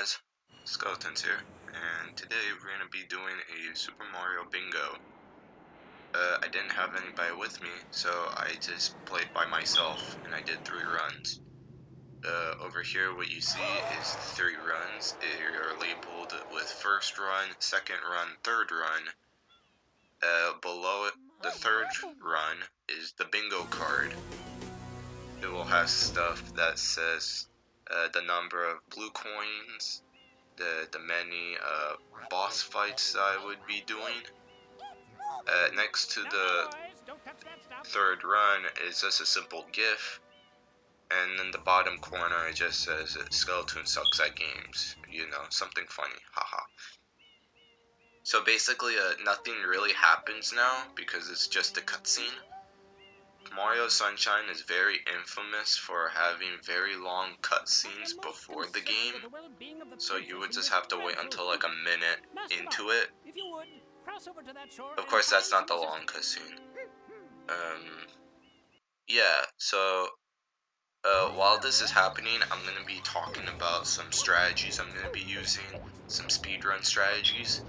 guys, Skeletons here, and today we're going to be doing a Super Mario Bingo. I didn't have anybody with me, so I just played by myself, and I did 3 runs. Over here what you see is 3 runs. They are labeled with first run, second run, third run. Below it, the third run is the bingo card. It will have stuff that says the number of blue coins, the many boss fights that I would be doing. Next to the third run is just a simple GIF, and in the bottom corner it just says Skeletoon sucks at games, you know, something funny, haha. So basically nothing really happens now because it's just a cutscene. Mario Sunshine is very infamous for having very long cutscenes before the game, so you would just have to wait until like a minute into it. Of course, that's not the long cutscene. Yeah, so while this is happening, I'm going to be talking about some strategies I'm going to be using, some speedrun strategies.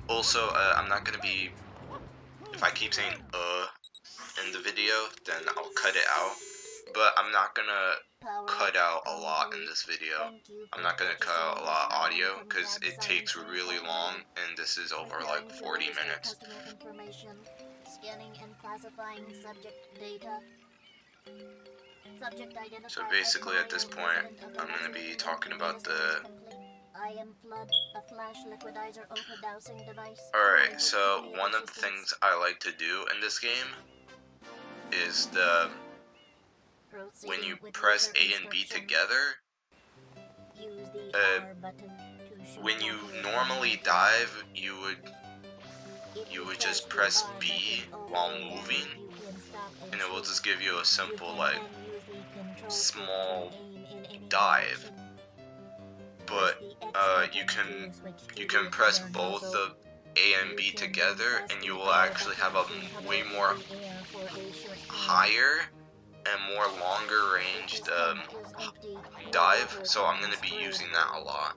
Also, I'm not going to be, if I keep saying in the video, then I'll cut it out, but I'm not gonna cut out a lot in this video. I'm not gonna cut out a lot of audio because it takes really long, and this is over like 40 minutes. So basically at this point, I'm gonna be talking about the Alright, so one of the things I like to do in this game is when you press A and B together, when you normally dive, you would just press B while moving, and it will just give you a simple like small dive. But you can press both the A and B together, and you will actually have a way more higher and more longer ranged dive, so I'm going to be using that a lot.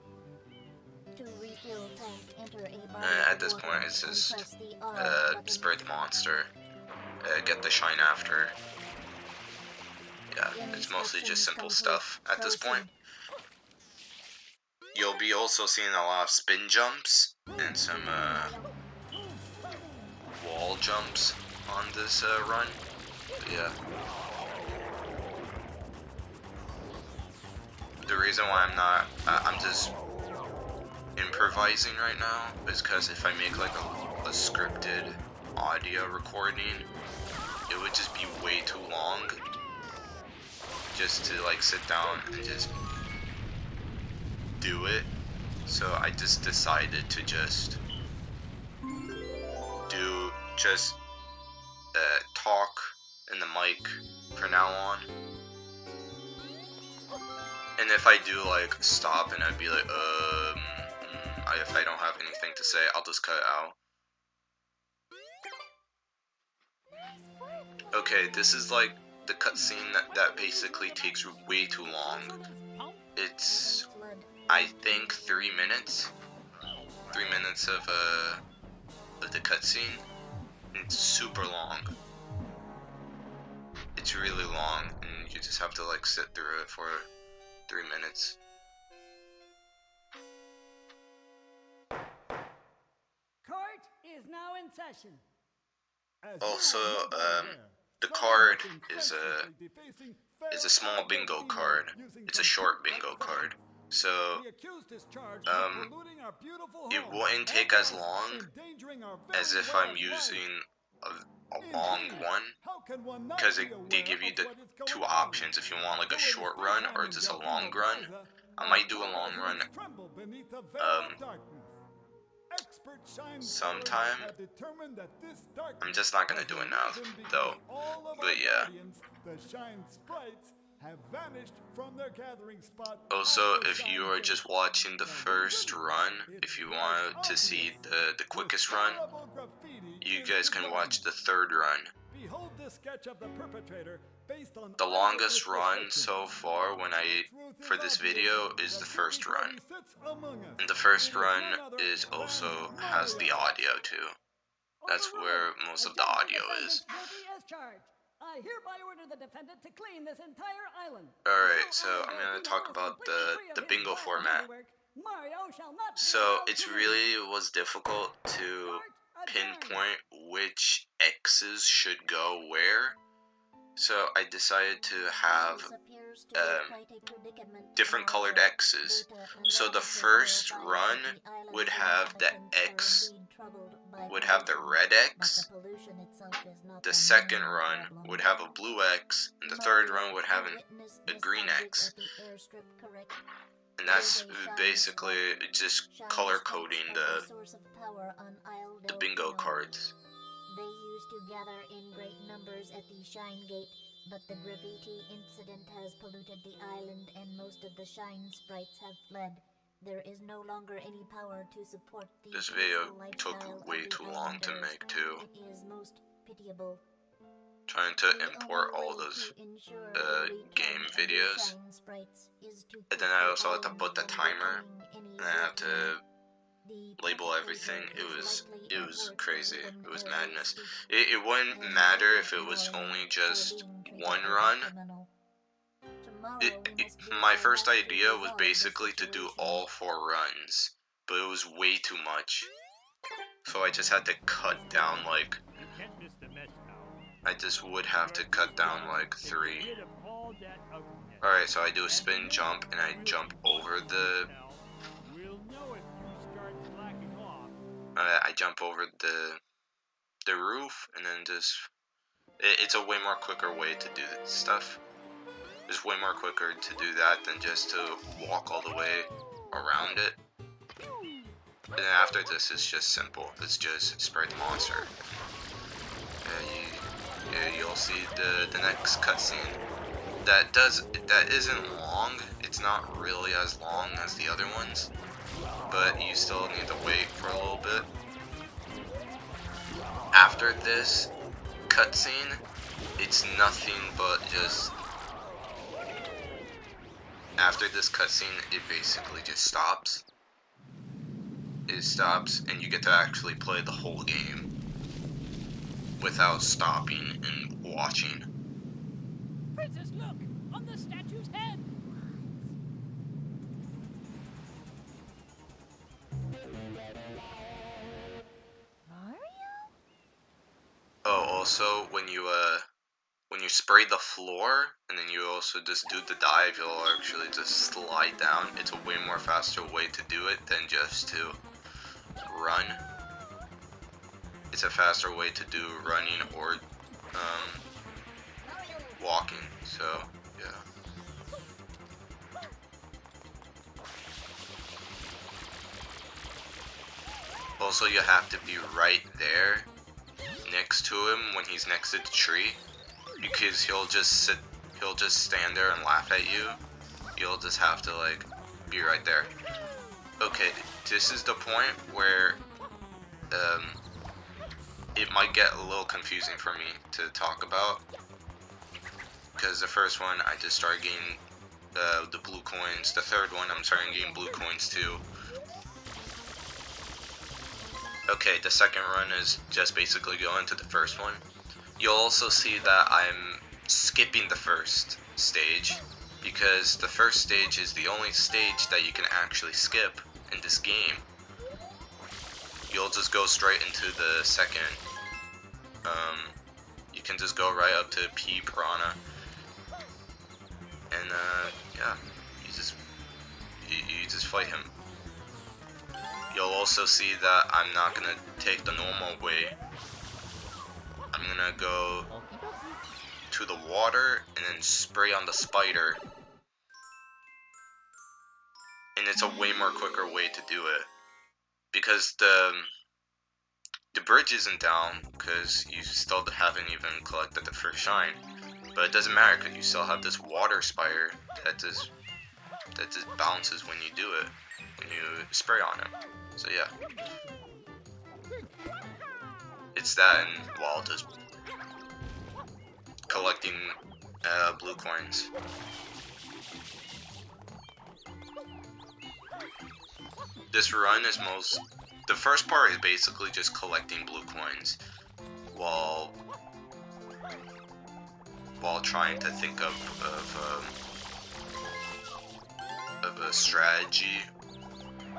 And at this point it's just spray the monster, get the shine after. Yeah, it's mostly just simple stuff at this point. You'll be also seeing a lot of spin jumps and some wall jumps on this run. But yeah. The reason why I'm just improvising right now is because if I make like a scripted audio recording, it would just be way too long just to like sit down and just do it. So I just decided to just talk in the mic from now on. And if I do like stop and I'd be like if I don't have anything to say, I'll just cut it out. Okay, this is like the cutscene that basically takes way too long. It's, I think, 3 minutes. 3 minutes of the cutscene. It's super long. It's really long, and you just have to like sit through it for 3 minutes. Court is now in session. Also, the card is a small bingo card. It's a short bingo card. So, it wouldn't take as long as if I'm using a long one, because they give you the 2 options if you want like a short run or just a long run. I might do a long run sometime. I'm just not gonna do it now though, but yeah. Also, if you are just watching the first run, if you want to see the quickest run, you guys can watch the third run. this sketch of the perpetrator based on The longest run so far for this video is the first run. And the first run is also has the audio too. That's where most of the audio is. I hereby order the defendant to clean this entire island. Alright, so I'm going to talk about the bingo format. So it really was difficult to pinpoint which X's should go where. So I decided to have different colored X's. So the first run would have the X, would have the red X. The second run would have a blue X, and the third run would have a green X. And that's basically just color coding the bingo cards. They used to gather in great numbers at the Shine Gate, but the graffiti incident has polluted the island and most of the Shine sprites have fled. There is no longer any power to support the This video took way too long to make too. It is most pitiable. Trying to import all those game videos. And then I also had to put the timer, and I have to label everything. It was crazy. It was madness. It wouldn't matter if it was only just one run. My first idea was basically to do all 4 runs, but it was way too much. So I just had to cut down like, I just would have to cut down like 3. Alright, so I do a spin jump and I jump over I jump over the roof, and then just it's a way more quicker way to do this stuff. It's way more quicker to do that than just to walk all the way around it. And then after this, it's just simple. It's just spray the monster. You'll see the next cutscene. That isn't long. It's not really as long as the other ones, but you still need to wait for a little bit. After this cutscene, it's nothing but just... After this cutscene, it basically just stops. It stops, and you get to actually play the whole game without stopping and watching. Princess, look! On the statue's head! Oh, also, when you spray the floor, and then you also just do the dive, you'll actually just slide down. It's a way more faster way to do it than just to run. It's a faster way to do running or walking, so yeah. Also, you have to be right there next to him when he's next to the tree, because he'll just stand there and laugh at you. You'll just have to like be right there. Okay, this is the point where it might get a little confusing for me to talk about, because the first one I just started getting the blue coins. The third one I'm starting getting blue coins too. Okay, the second run is just basically going to the first one. You'll also see that I'm skipping the first stage, because the first stage is the only stage that you can actually skip in this game. You'll just go straight into the second. You can just go right up to P Piranha, and yeah, you just fight him. You'll also see that I'm not gonna take the normal way. I'm gonna go to the water and then spray on the spider. And it's a way more quicker way to do it, because the bridge isn't down, because you still haven't even collected the first shine. But it doesn't matter, because you still have this water spider that just bounces when you do it, when you spray on him. So yeah, it's that and Walt is. collecting blue coins. This run is the first part is basically just collecting blue coins while trying to think of a strategy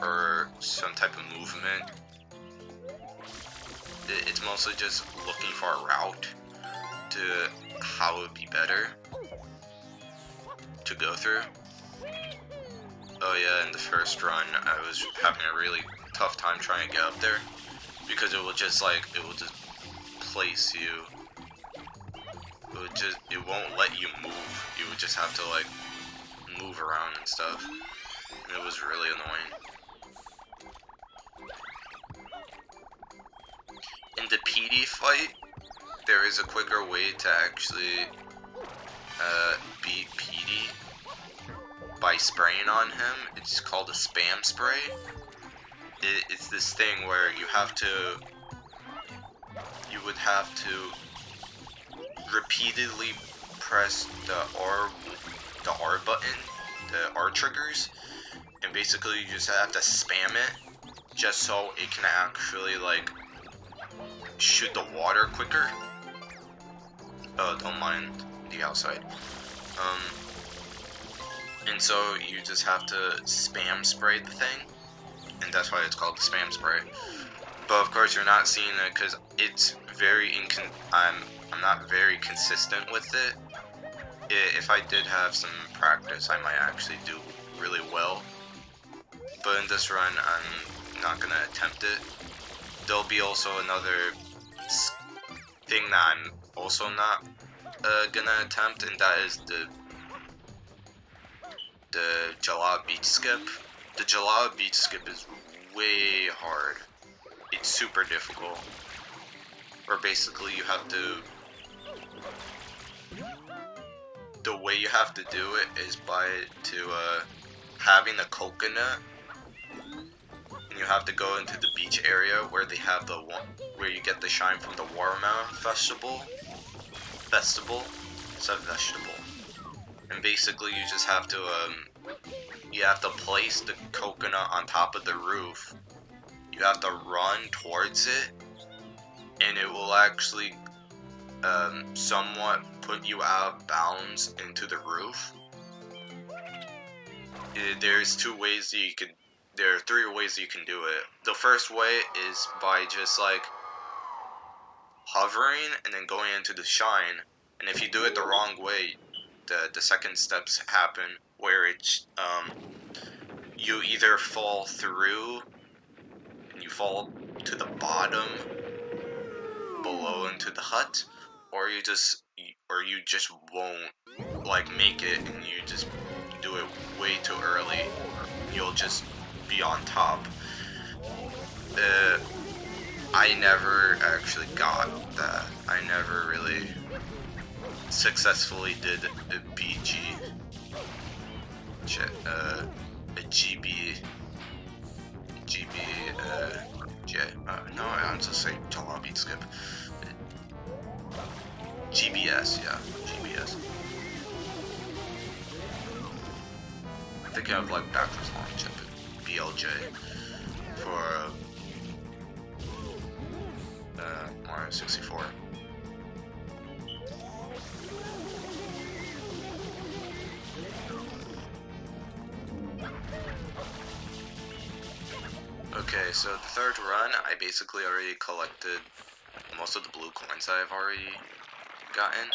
or some type of movement. It's mostly just looking for a route to how it would be better to go through. Oh yeah, in the first run, I was having a really tough time trying to get up there because it will just place you. It won't let you move. You would just have to like move around and stuff. And it was really annoying. In the PD fight, there is a quicker way to actually beat PD by spraying on him. It's called a spam spray. It's this thing where you would have to repeatedly press the R button, the R triggers, and basically you just have to spam it just so it can actually like shoot the water quicker. Oh, don't mind the outside. And so you just have to spam spray the thing, and that's why it's called the spam spray. But of course you're not seeing it because it's very I'm not very consistent with it. If I did have some practice, I might actually do really well. But in this run, I'm not gonna attempt it. There'll be also another thing that I'm also not gonna attempt, and that is the Jalab beach skip. The Jalab beach skip is way hard. It's super difficult. Where basically you have to... The way you have to do it is by having a coconut. And you have to go into the beach area where they have where you get the shine from the watermelon festival. It's a vegetable. And basically you just have to place the coconut on top of the roof. You have to run towards it, and it will actually somewhat put you out of bounds into the roof. There's two ways that you could. There are three ways you can do it. The first way is by just like hovering and then going into the shine. And if you do it the wrong way, the second steps happen where it's you either fall through and you fall to the bottom below into the hut, or you just won't like make it and you just do it way too early. You'll just be on top. I never actually got that. I never really successfully did a no, I have to say Jalab beat skip. GBS, yeah, GBS. I think I have like backwards long jump at BLJ for Mario 64. Okay, so the third run, I basically already collected most of the blue coins I've already gotten.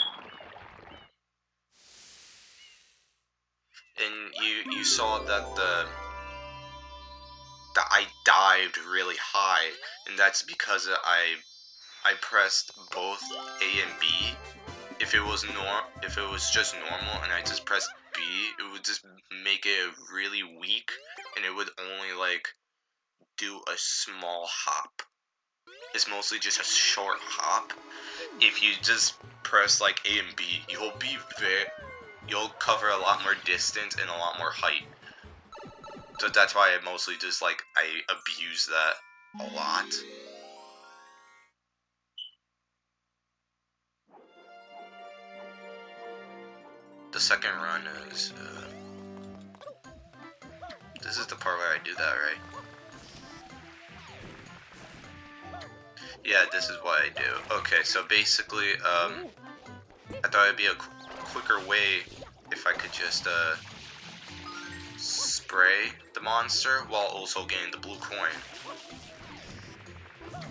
And you saw that I dived really high, and that's because I pressed both A and B. If it was just normal and I just pressed B, it would just make it really weak, and it would only like do a small hop. It's mostly just a short hop. If you just press like A and B, you'll cover a lot more distance and a lot more height. So that's why I mostly just like I abuse that a lot. second run is, this is the part where I do that, right? Yeah, this is what I do. Okay, so basically, I thought it'd be a quicker way if I could just, spray the monster while also getting the blue coin.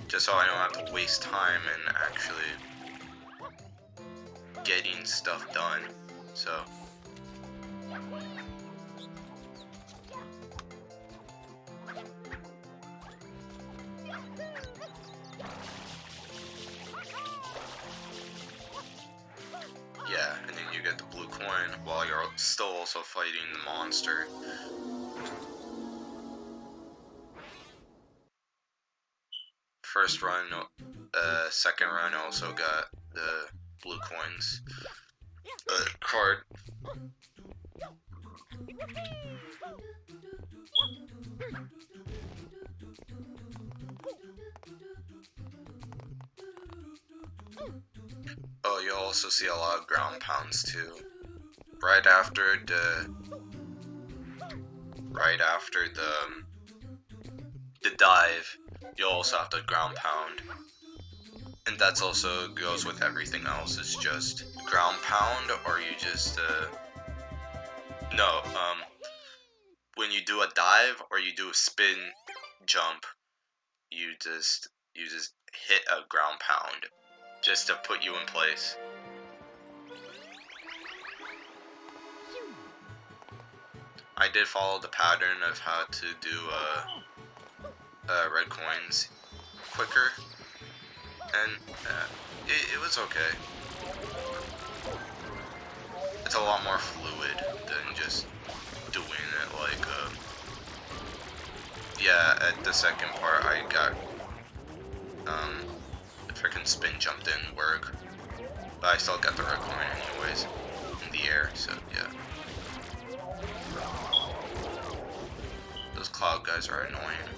Just so I don't have to waste time in actually getting stuff done. So yeah, and then you get the blue coin while you're still also fighting the monster. First run, second run also got the blue coins card. Oh, you'll also see a lot of ground pounds too. Right after the dive, you'll also have to ground pound. And that's also goes with everything else. It's just ground pound, or you just when you do a dive or you do a spin jump, you just hit a ground pound just to put you in place. I did follow the pattern of how to do red coins quicker, and it was okay. It's a lot more fluid than just doing it like yeah, at the second part I got the freaking spin jump didn't work, but I still got the red coin anyways in the air, so yeah. Those cloud guys are annoying.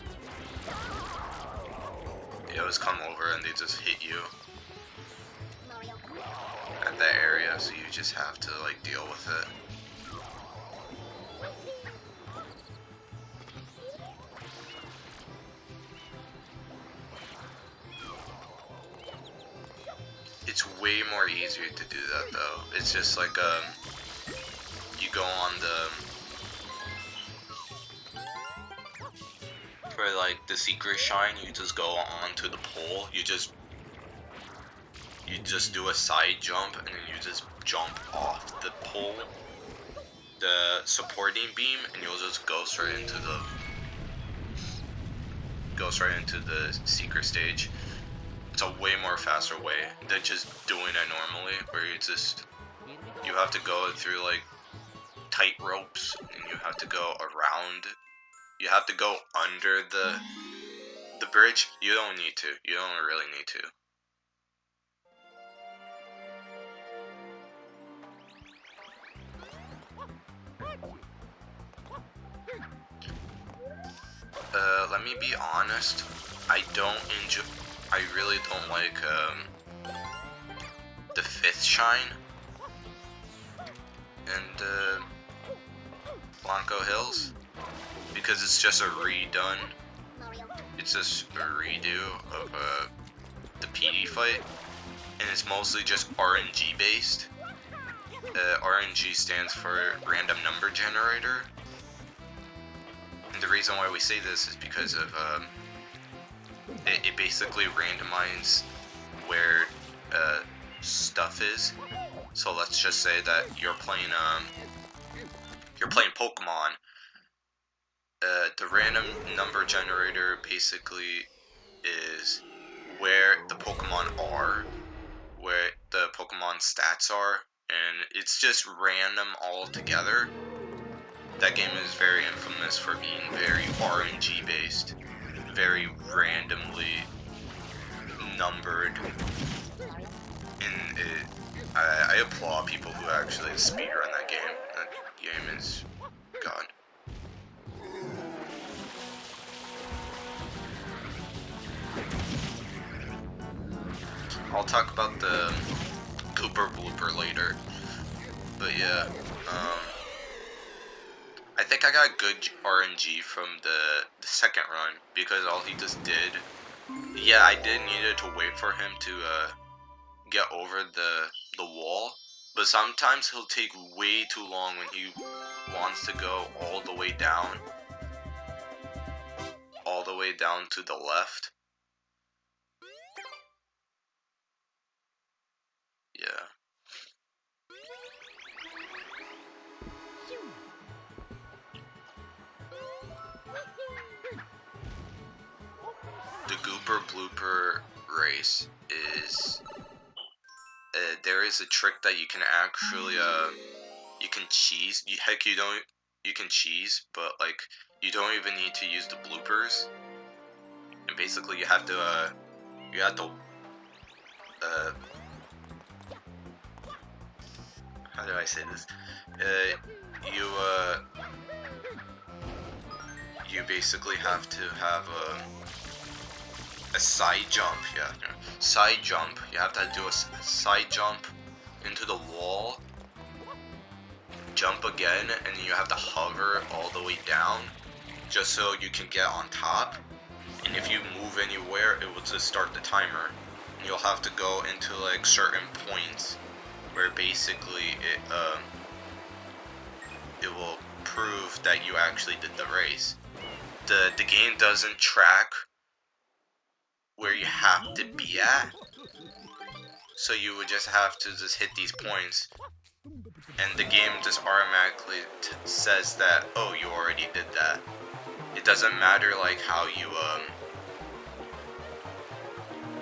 They always come over and they just hit you at that area, so you just have to like deal with it. It's way more easier to do that though. It's just like you go on for like the secret shine, you just go onto the pole. You just do a side jump and then you just jump off the pole, the supporting beam, and you'll just go straight into the secret stage. It's a way more faster way than just doing it normally, where you have to go through like tight ropes and you have to go around. You have to go under the bridge. You don't need to. You don't really need to. Let me be honest. I really don't like the 5th shine and Blanco Hills, because it's just a redone. It's just a redo of the PD fight, and it's mostly just RNG based. RNG stands for random number generator. And the reason why we say this is because of it basically randomizes where stuff is. So let's just say that you're playing Pokemon. The random number generator basically is where the Pokemon are, where the Pokemon stats are, and it's just random all together. That game is very infamous for being very RNG based, very randomly numbered, and I applaud people who actually speedrun that game. That game is god. I'll talk about the Cooper blooper later, but yeah. I think I got good RNG from the second run because all he just did. Yeah, I did needed to wait for him to get over the wall, but sometimes he'll take way too long when he wants to go all the way down to the left. Yeah. The Gooper Blooper race is there is a trick that you can actually you can cheese. You can cheese, but like you don't even need to use the bloopers. And basically you have to how do I say this? You basically have to have a side jump. Yeah, side jump. You have to do a side jump into the wall, jump again, and then you have to hover all the way down just so you can get on top. And if you move anywhere, it will just start the timer. And you'll have to go into like certain points where basically it will prove that you actually did the race. The game doesn't track where you have to be at, so you would just have to just hit these points, and the game just automatically says that, oh, you already did that. It doesn't matter like how you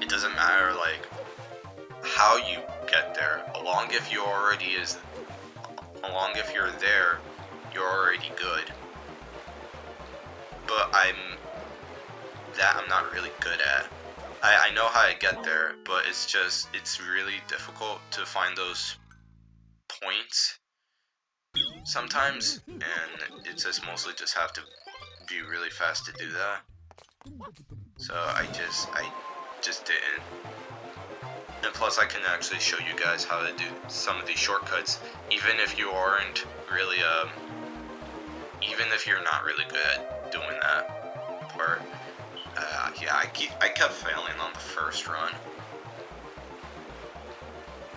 it doesn't matter like how you get there, along if you're there, you're already good. But I'm not really good at. I know how to get there, but it's really difficult to find those points sometimes, and it's just mostly just have to be really fast to do that. So I just didn't. And plus I can actually show you guys how to do some of these shortcuts, even if you aren't really even if you're not really good at doing that part. Yeah, I kept failing on the first run.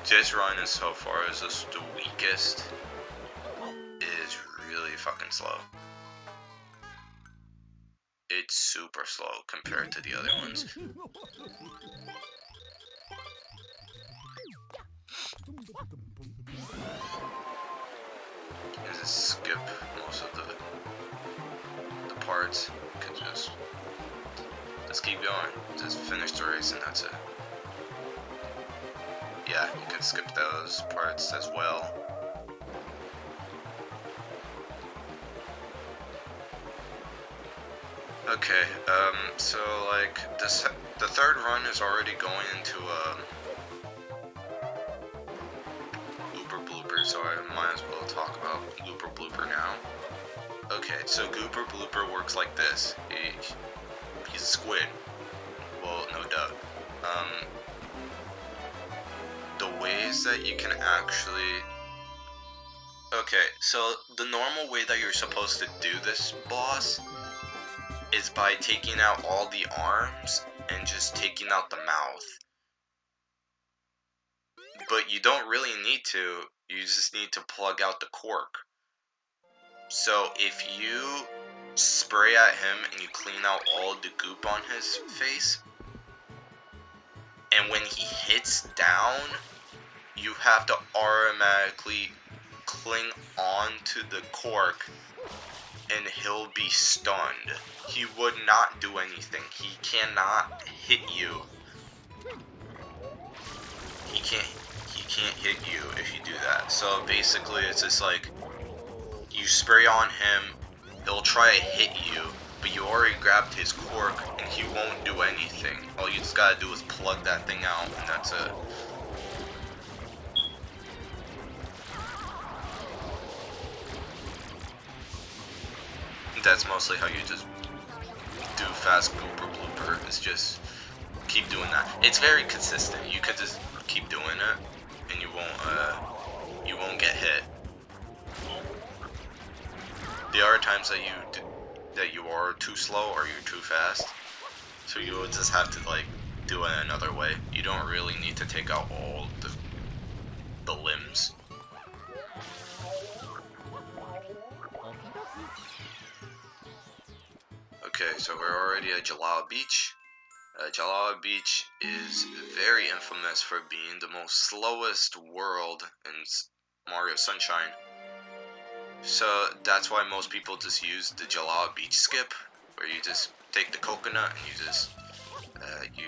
This run is so far is just the weakest. It is really fucking slow. It's super slow compared to the other ones. Just skip most of the parts. You could just keep going. Just finish the race and that's it. Yeah, you can skip those parts as well. Okay, so like the third run is already going into Gooper Blooper, so I might as well talk about Gooper Blooper now. Okay, so Gooper Blooper works like this. He's a squid. Well, no duh. The ways that you can actually... Okay, so the normal way that you're supposed to do this boss is by taking out all the arms and just taking out the mouth. But you don't really need to, you just need to plug out the cork. So if you spray at him and you clean out all the goop on his face, and when he hits down, you have to automatically cling on to the cork and he'll be stunned. He would not do anything. He cannot hit you. He can't hit you if you do that. So basically it's just like you spray on him, he'll try to hit you, but you already grabbed his cork and he won't do anything. All you just gotta do is plug that thing out and that's it. That's mostly how you just do fast Gooper Blooper, is just keep doing that. It's very consistent. You could just keep doing it and you won't get hit. there are times that you are too slow or you're too fast, so you will just have to like do it another way. You don't really need to take out all the limbs. Okay, so we're already at Jalala Beach. Jalala Beach is very infamous for being the most slowest world in Mario Sunshine. So that's why most people just use the Jalala Beach skip, where you just take the coconut and you just you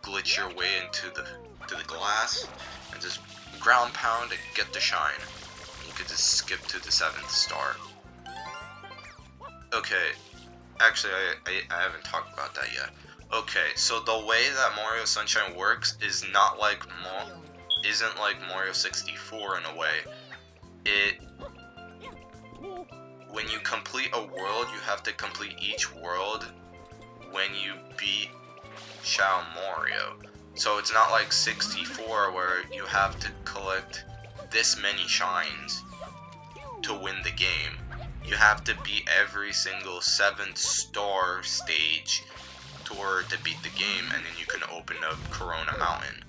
glitch your way into the glass and just ground pound and get the shine. You could just skip to the 7th star. Okay, actually I haven't talked about that yet. Okay, so the way that Mario Sunshine works is not like isn't like Mario 64 in a way. When you complete a world, you have to complete each world when you beat Shadow Mario. So it's not like 64 where you have to collect this many shines to win the game. You have to beat every single 7th star stage in order to beat the game, and then you can open up Corona Mountain.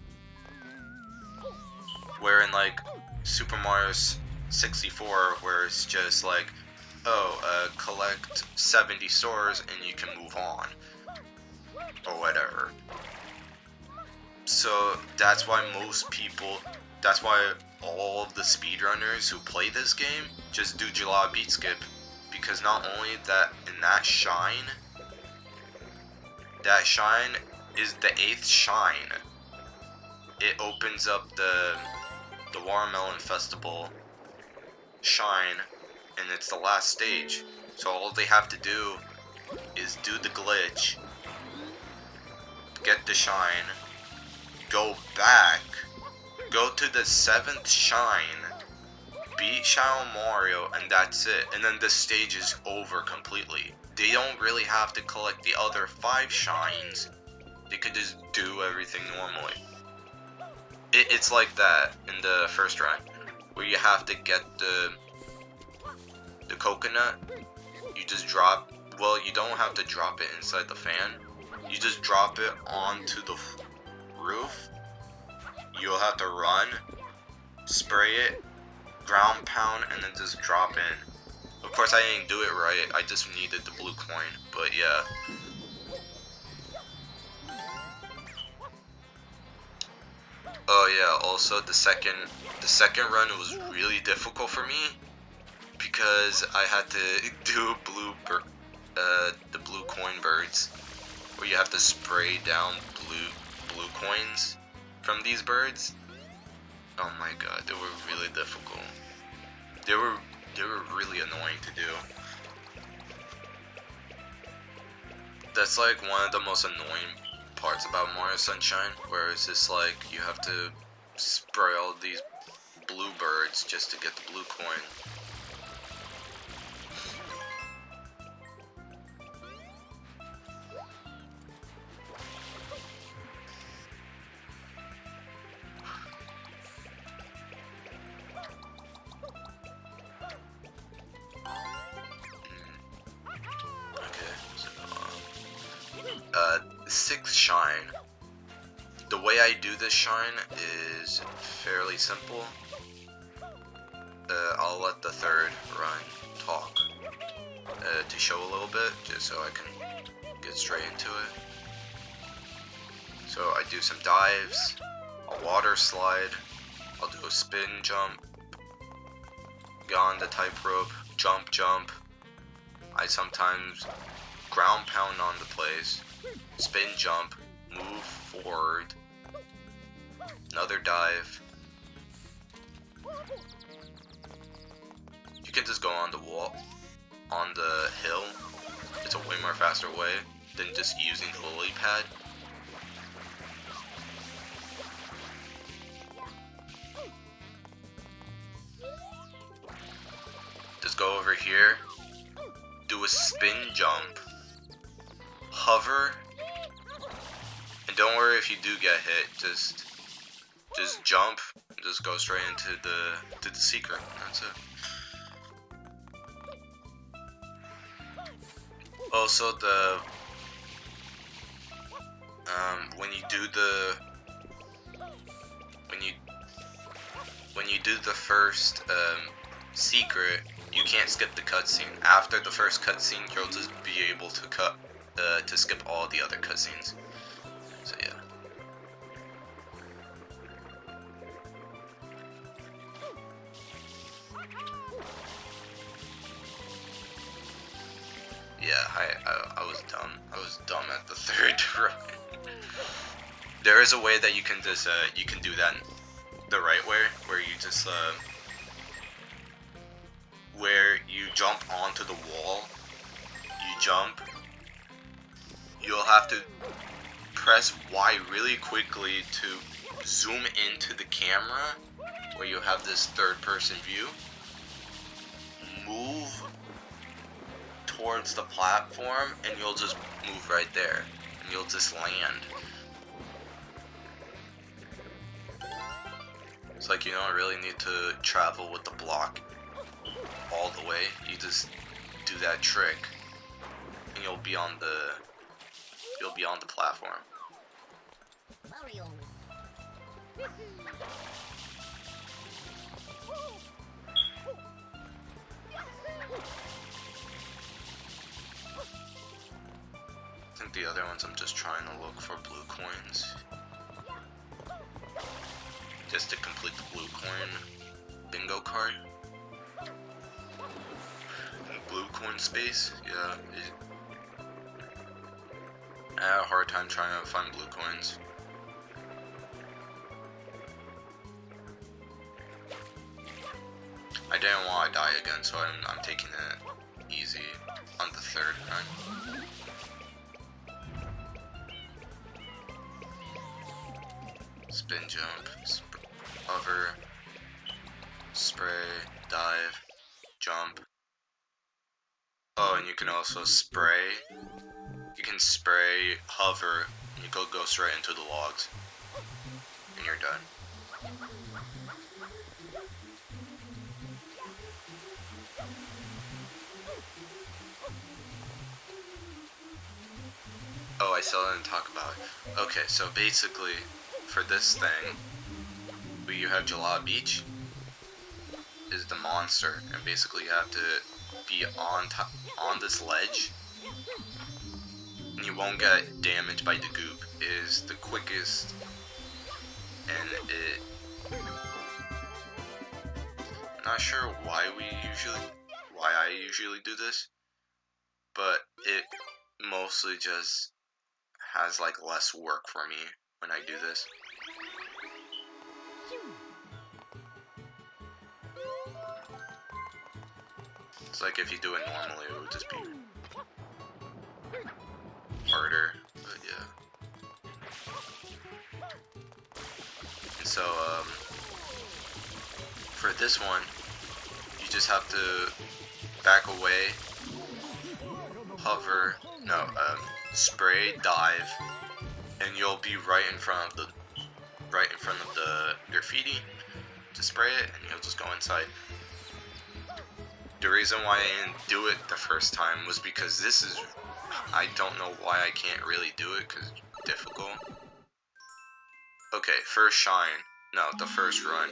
Where in like Super Mario 64, where it's just like, collect 70 stars and you can move on, or whatever. So that's why all of the speedrunners who play this game just do Jalala Beach skip, because not only that, in that shine is the 8th shine. It opens up the Watermelon Festival shine, and it's the last stage. So all they have to do is do the glitch, get the shine, go back, go to the 7th shine, beat Shadow Mario, and that's it. And then the stage is over completely. They don't really have to collect the other 5 shines. They could just do everything normally. It's like that in the first run, where you have to get the coconut. You just drop, well, you don't have to drop it inside the fan. You just drop it onto the roof. You'll have to run, spray it, ground pound, and then just drop in. Of course, I didn't do it right. I just needed the blue coin, but yeah. Oh yeah, also the second run was really difficult for me, because I had to do the blue coin birds, where you have to spray down blue coins from these birds. Oh my god, they were really difficult. They were really annoying to do. That's like one of the most annoying parts about Mario Sunshine, where it's just like you have to spray all these blue birds just to get the blue coin. Sixth shine. The way I do this shine is fairly simple. I'll let the 3rd run talk to show a little bit, just so I can get straight into it. So I do some dives, a water slide, I'll do a spin jump, get on the tightrope, jump. I sometimes ground pound on the place, spin jump, move forward, another dive. You can just go on the wall, on the hill. It's a way more faster way than just using the lily pad. Just go over here, do a spin jump, hover, and don't worry if you do get hit, just jump, and just go straight into the secret. That's it. Also, the when you do the first secret, you can't skip the cutscene. After the first cutscene, you'll just be able to skip all the other cutscenes. So yeah. Yeah, I was dumb. I was dumb at the third run. There is a way that you can just you can do that the right way, where you just where you jump onto the wall. You jump. You'll have to press Y really quickly to zoom into the camera, where you have this third-person view. Move towards the platform, and you'll just move right there, and you'll just land. It's like you don't really need to travel with the block all the way. You just do that trick, and you'll be on the platform. Mario. I think the other ones I'm just trying to look for blue coins. Just to complete the blue coin bingo card. Blue coin space, yeah. I had a hard time trying to find blue coins. I didn't want to die again, so I'm taking it easy on the third run. Spin jump, hover, spray, dive, jump. Oh, and you can also spray. You can spray, hover, and you go straight into the logs. And you're done. Oh, I still didn't talk about it. Okay, so basically, for this thing, where you have Jalaa Beach, is the monster, and basically you have to be on this ledge, and you won't get damaged by the goop. It is the quickest, and I'm not sure why I usually do this, but it mostly just has like less work for me when I do this. It's like if you do it normally, it would just be harder, but yeah. And so, for this one, you just have to back away, hover, spray, dive, and you'll be right in front of the graffiti. Just spray it, and you'll just go inside. The reason why I didn't do it the first time was because I don't know why I can't really do it, because it's difficult. Okay, first shine. No, the first run.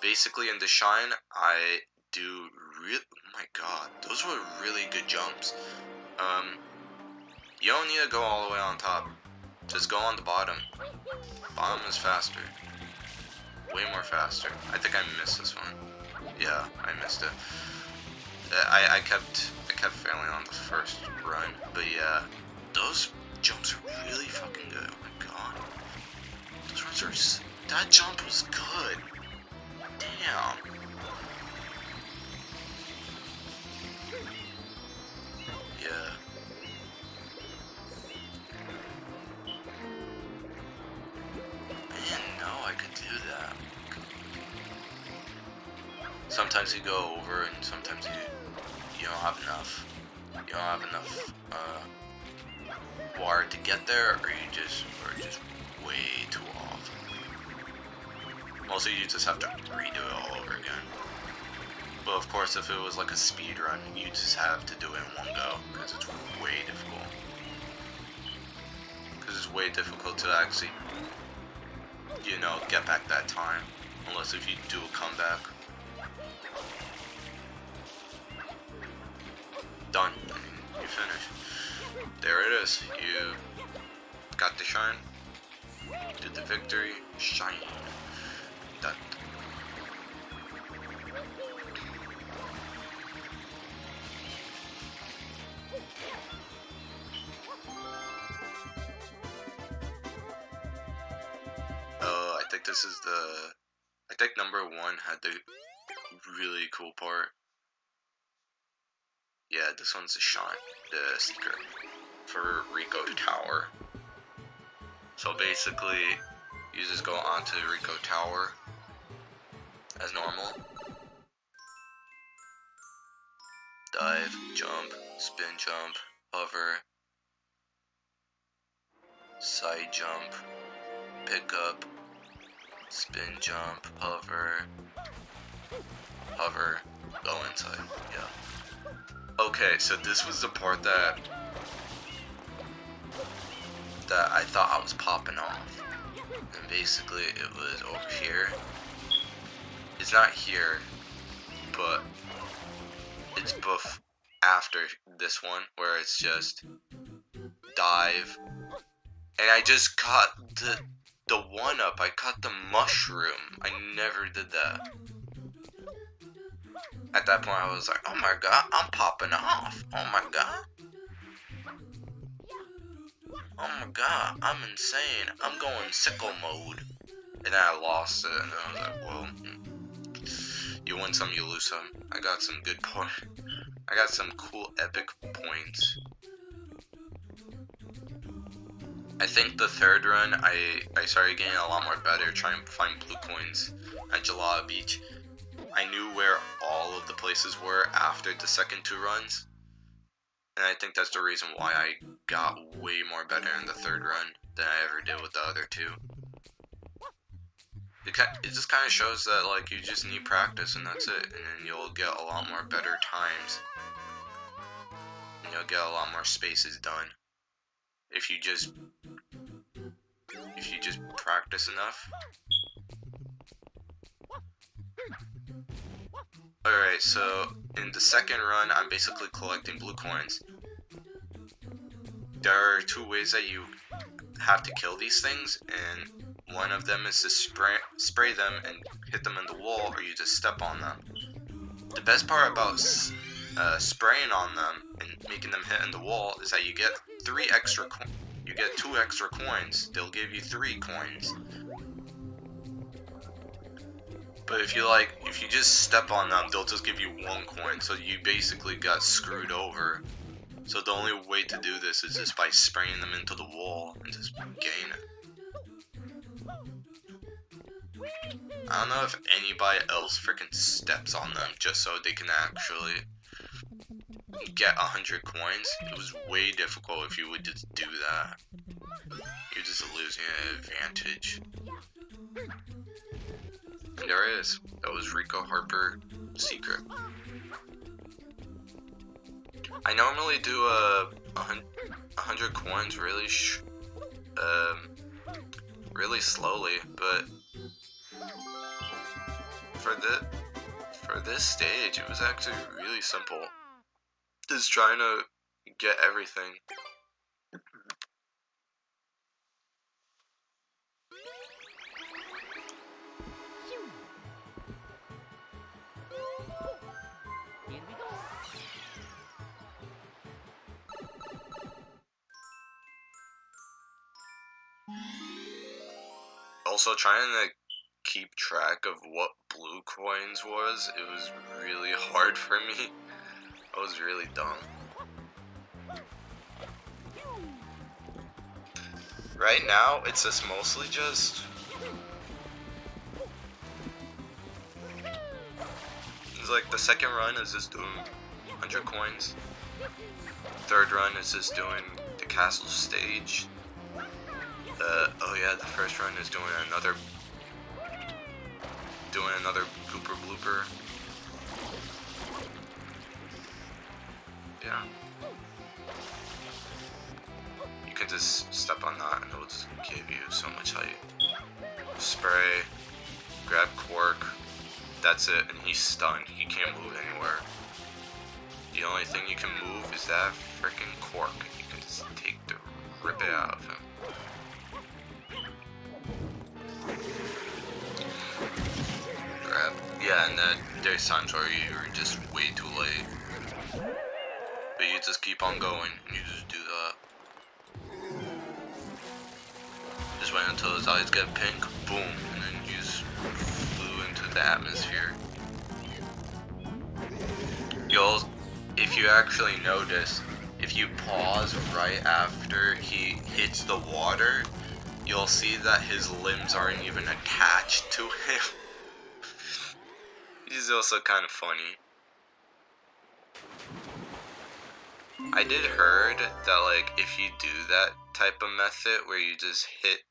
Basically in the shine, I do oh my god, those were really good jumps. You don't need to go all the way on top. Just go on the bottom. Bottom is faster. Way more faster. I think I missed this one. Yeah, I missed it. I kept failing on the first run, but yeah, those jumps are really fucking good. Oh my god, those runs that jump was good. Damn. Yeah. I didn't know I could do that. Sometimes you go over, and sometimes you don't have enough. You don't have enough water to get there, or you just way too off. Mostly you just have to redo it all over again. But of course, if it was like a speed run, you just have to do it in one go, because it's way difficult. Because it's way difficult to actually, you know, get back that time. Unless if you do a comeback. Done. I mean, you finish. There it is. You got the shine. Did the victory. Shine. Done. I think this is the... I think number 1 had the really cool part. Yeah, this one's the shine, the secret for Rico Tower. So basically, you just go onto Rico Tower as normal. Dive, jump, spin jump, hover, side jump, pick up, spin jump, hover, hover, go inside, yeah. Okay, so this was the part that I thought I was popping off. And basically it was over here. It's not here, but it's after this one where it's just dive. And I just caught the one up. I caught the mushroom. I never did that. At that point I was like, oh my god, I'm popping off. Oh my god. Oh my god, I'm insane. I'm going sicko mode. And then I lost it, and then I was like, well, you win some, you lose some. I got some good points. I got some cool epic points. I think the third run, I started getting a lot more better trying to find blue coins at Jalala Beach. I knew where all of the places were after the second 2 runs. And I think that's the reason why I got way more better in the third run than I ever did with the other 2. It just kind of shows that, like, you just need practice and that's it. And then you'll get a lot more better times. And you'll get a lot more spaces done. If you just practice enough. Alright, so in the second run, I'm basically collecting blue coins. There are 2 ways that you have to kill these things, and one of them is to spray them and hit them in the wall, or you just step on them. The best part about spraying on them and making them hit in the wall is that you get 2 extra coins. They'll give you 3 coins. But if you just step on them, they'll just give you 1 coin, so you basically got screwed over. So the only way to do this is just by spraying them into the wall and just gain it. I don't know if anybody else freaking steps on them just so they can actually get 100 coins. It was way difficult if you would just do that. You're just losing an advantage. And there it is. That was Rico Harper secret. I normally do 100 coins really slowly, but for this stage, it was actually really simple. Just trying to get everything. Also, trying to keep track of what blue coins was, it was really hard for me. I was really dumb. Right now, it's just mostly just... It's like the second run is just doing 100 coins. Third run is just doing the castle stage. Oh yeah, the first run is doing another Gooper Blooper. Yeah. You can just step on that and it'll just give you so much height. Spray, grab Quark, that's it, and he's stunned. He can't move anywhere. The only thing you can move is that freaking Quark. You can just rip it out of him. Grab. Yeah, and then there's times where you're just way too late. But you just keep on going, and you just do that. Just wait until his eyes get pink, boom, and then you just flew into the atmosphere. If you actually notice, if you pause right after he hits the water, you'll see that his limbs aren't even attached to him. He's also kind of funny. I did heard that, like, if you do that type of method where you just hit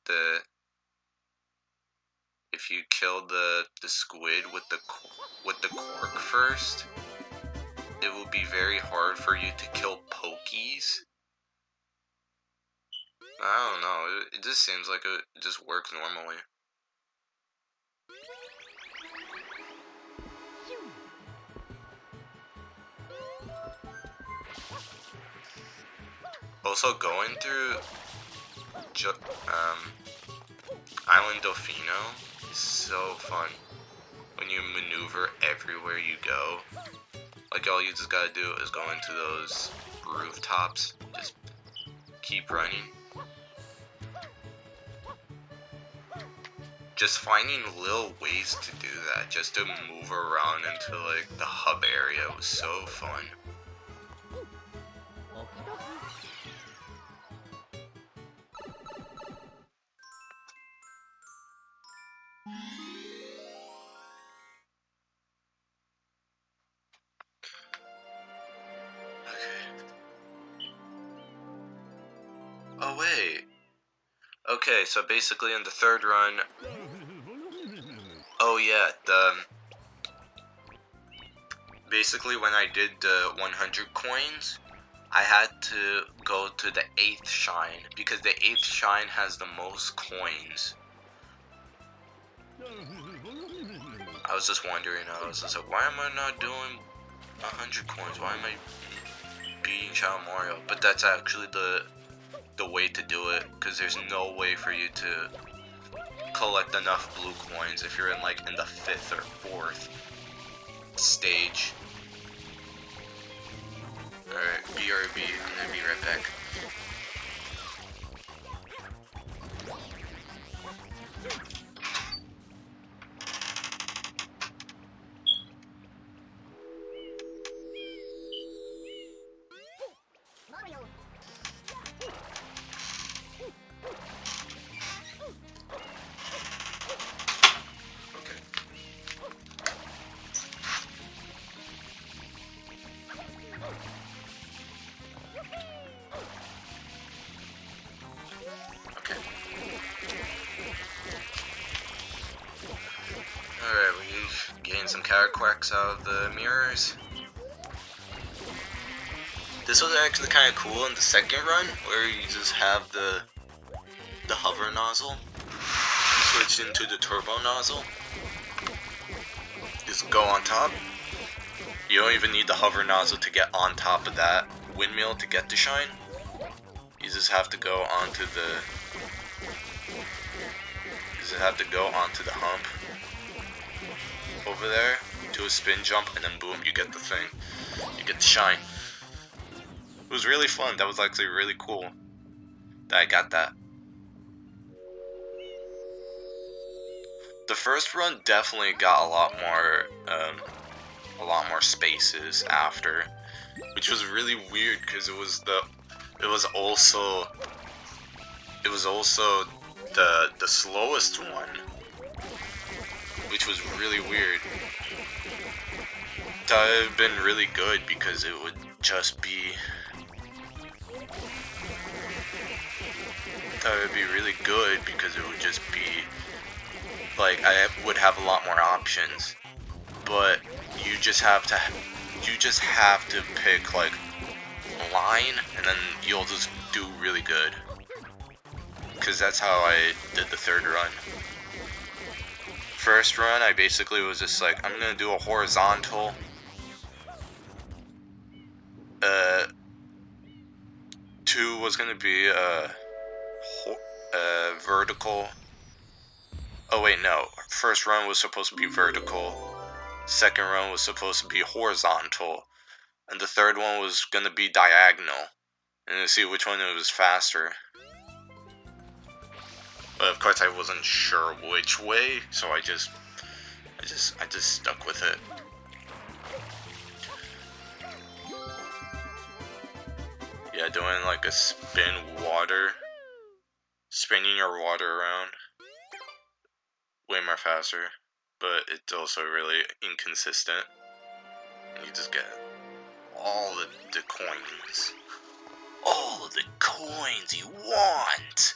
if you kill the squid with the Quark first, it will be very hard for you to kill pokies. I don't know, it just seems like it just works normally. Also, going through Island Delfino is so fun when you maneuver everywhere you go. Like, all you just gotta do is go into those rooftops, just keep running. Just finding little ways to do that, just to move around into, like, the hub area was so fun. Oh wait. Okay, so basically in the third run, oh yeah, basically when I did the 100 coins, I had to go to the 8th shrine, because the 8th shrine has the most coins. I was just wondering, I was just like, why am I not doing 100 coins? Why am I beating Shadow Mario? But that's actually the way to do it, because there's no way for you to collect enough blue coins if you're in like in the 5th or 4th stage. Alright, BRB, I'm gonna be right back. Alright, we've gained some Caraquacks out of the mirrors. This was actually kind of cool in the second run, where you just have the hover nozzle switched into the turbo nozzle. Just go on top. You don't even need the hover nozzle to get on top of that windmill to get the shine. You just have to go onto the hump over there, do a spin jump, and then boom, you get the thing. You get the shine. It was really fun. That was actually really cool that I got that. The first run definitely got a lot more spaces after, which was really weird because it was also the slowest one, which was really weird. That would have been really good because it would just be like I would have a lot more options, but you just have to pick like line, and then you'll just do really good. Because that's how I did the third run. First run, I basically was just like, I'm gonna do a horizontal. 2 was gonna be a vertical. Oh wait, no. First run was supposed to be vertical. Second run was supposed to be horizontal. And the third one was gonna be diagonal. And to see which one was faster. But of course I wasn't sure which way, so I just stuck with it. Yeah, doing like a spinning your water around, way more faster, but it's also really inconsistent. You just get all the coins. All of the coins you want!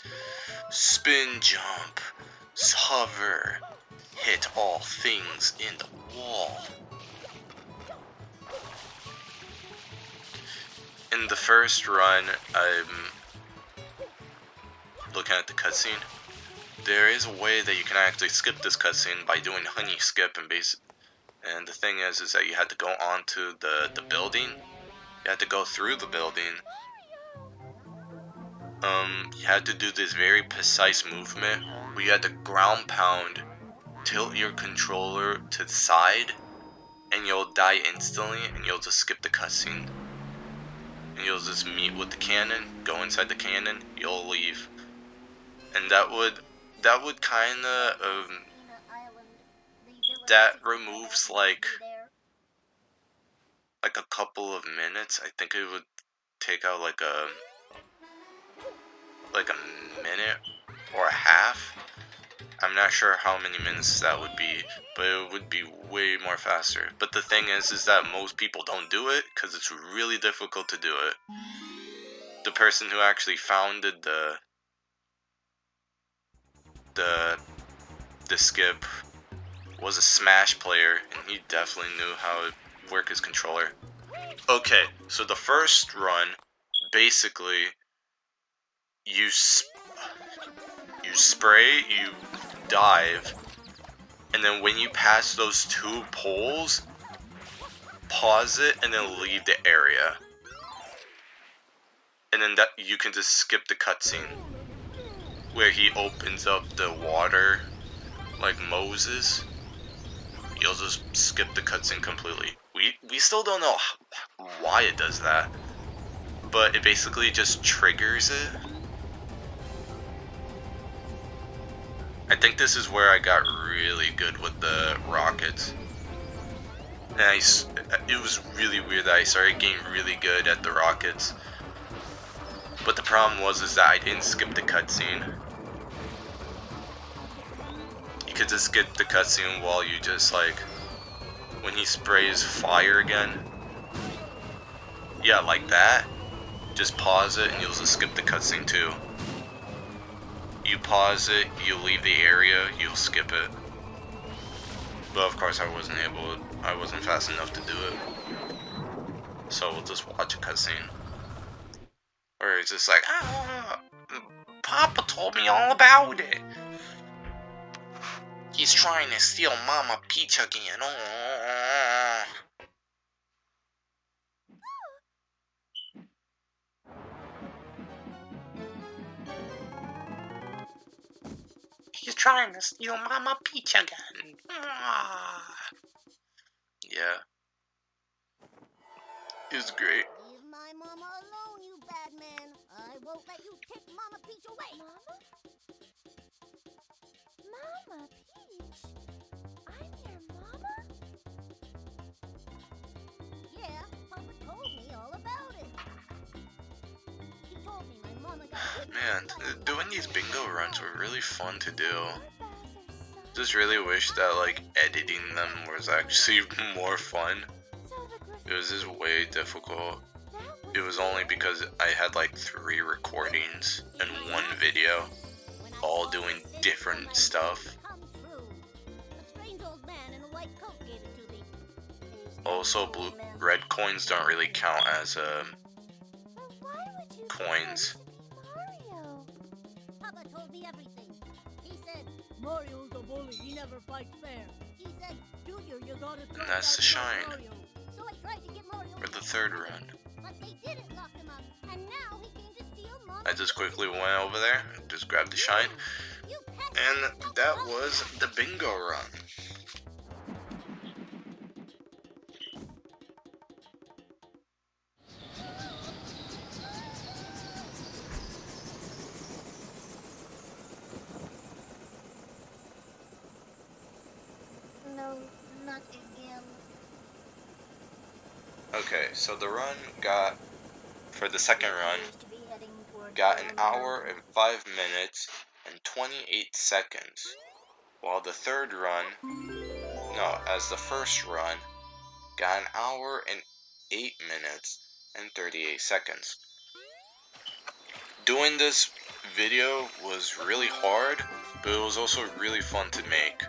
Spin jump, hover, hit all things in the wall. In the first run, I'm looking at the cutscene. There is a way that you can actually skip this cutscene by doing honey skip and the thing is that you had to go onto the building. You had to go through the building. You had to do this very precise movement where you had to ground pound, tilt your controller to the side, and you'll die instantly, and you'll just skip the cutscene. And you'll just meet with the cannon, go inside the cannon, you'll leave. And that would kinda, that removes like a couple of minutes. I think it would take out like a minute or a half. I'm not sure how many minutes that would be, but it would be way more faster. But the thing is that most people don't do it because it's really difficult to do it. The person who actually founded the skip was a Smash player, and he definitely knew how to work his controller. Okay, so the first run, basically, you spray, you dive, and then when you pass those 2 poles, pause it and then leave the area. And then that you can just skip the cutscene where he opens up the water like Moses. You'll just skip the cutscene completely. We still don't know why it does that, but it basically just triggers it. I think this is where I got really good with the rockets. And it was really weird that I started getting really good at the rockets. But the problem was that I didn't skip the cutscene. You could just skip the cutscene while you just like, when he sprays fire again. Yeah, like that. Just pause it and you'll just skip the cutscene too. You pause it, you leave the area, you'll skip it. But of course I wasn't fast enough to do it. So we'll just watch a cutscene. Where it's just like, Papa told me all about it. He's trying to steal Mama Peach again. Oh. He's trying to steal Mama Peach again. Yeah. It was great. Leave my mama alone, you bad man. I won't let you take Mama Peach away. Mama Peach? I'm your mama? Yeah, Papa told me all about it. He told me my mama got hit. Man, doing these bingo runs were really fun to do. Just really wish that like editing them was actually more fun. It was just way difficult. It was only because I had like 3 recordings and 1 video, all doing different stuff. Also, red coins don't really count as coins. Mario. Papa told me everything. He said, Mario's a bully, he never fights fair. He said, Junior, you gotta And that's the shine Mario. So I tried to get Mario. for the third run. But they didn't lock him up, and now he came to steal Mom. I just quickly went over there and just grabbed the shine. You pesky And that was the bingo run. No, not again. Okay, so the run got, for the second run, Appears to be heading toward got an Iron hour Mountain. and 5 minutes and 28 seconds. While the third run, no, as the first run, got an hour and 8 minutes and 38 seconds. Doing this video was really hard, but it was also really fun to make.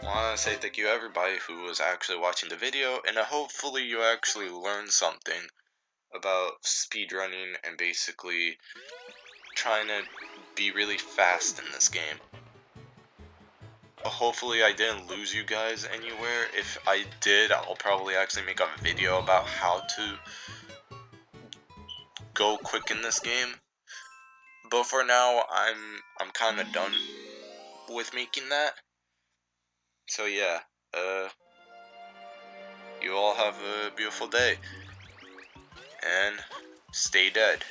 I want to say thank you to everybody who was actually watching the video, and hopefully you actually learned something about speedrunning and basically trying to be really fast in this game. Hopefully I didn't lose you guys anywhere. If I did, I'll probably actually make a video about how to go quick in this game. But for now, I'm kind of done with making that. So yeah, you all have a beautiful day, and stay dead.